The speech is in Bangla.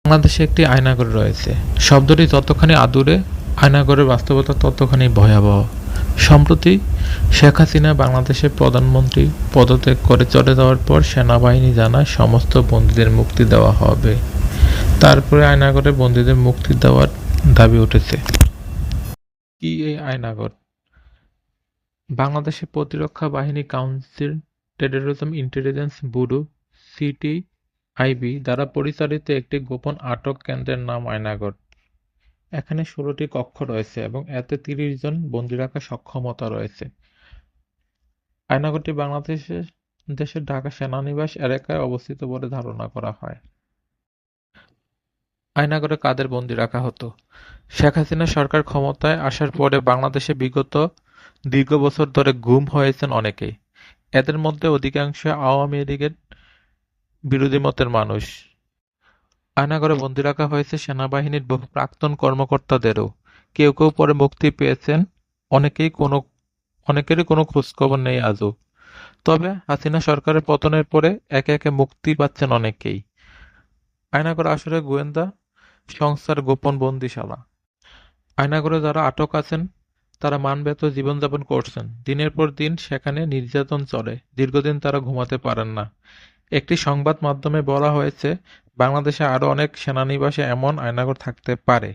বাংলাদেশে একটি আয়নাঘর রয়েছে। শব্দটি যতখানি আদুরে, আয়নাঘরের বাস্তবতা ততখানি ভয়াবহ। সম্প্রতি শেখ হাসিনা বাংলাদেশের প্রধানমন্ত্রী পদত্যাগ করে চলে যাওয়ার পর সেনাবাহিনী জানায় সমস্ত বন্দীদের মুক্তি দেওয়া হবে। তারপরে আয়নাঘরে বন্দীদের মুক্তি দেওয়ার দাবি উঠেছে। কি এই আয়নাঘর? বাংলাদেশের প্রতিরক্ষা বাহিনী council, terrorism intelligence bureau (CTIB) দ্বারা পরিচালিত একটি গোপন আটক কেন্দ্রের নাম আয়নাঘর। এখানে ১৬টি কক্ষ রয়েছে এবং এতে ৩০ জন বন্দী রাখার সক্ষমতা রয়েছে। আয়নাঘরটি দেশের ঢাকা সেনানিবাস এলাকায় অবস্থিত বলে ধারণা করা হয়। আয়নাঘরে কাদের বন্দী রাখা হতো? শেখ হাসিনা সরকার ক্ষমতায় আসার পরে বাংলাদেশে বিগত দীর্ঘ বছর ধরে গুম হয়েছেন অনেকেই। এদের মধ্যে অধিকাংশ আওয়ামী লীগের বিরোধী মতের মানুষ। আয়নাঘরে বন্দী রাখা হয়েছে সেনাবাহিনীর বহু প্রাক্তন কর্মকর্তাদেরও। কেউ কেউ পরে মুক্তি পেয়েছেন, অনেকেরই কোনো খোঁজখবর নেই আজও। তবে হাসিনা সরকারের পতনের পরে একে একে মুক্তি পাচ্ছেন অনেকেই। আয়নাঘর আসলে গোয়েন্দা সংস্থার গোপন বন্দিশালা। আয়নাঘরে যারা আটক আছেন তারা মানবেতর জীবনযাপন করছেন। দিনের পর দিন সেখানে নির্যাতন চলে। দীর্ঘদিন তারা ঘুমাতে পারেন না। একটি সংবাদ মাধ্যমে বলা হয়েছে, বাংলাদেশে আরও অনেক সেনানিবাসে এমন আয়নাঘর থাকতে পারে।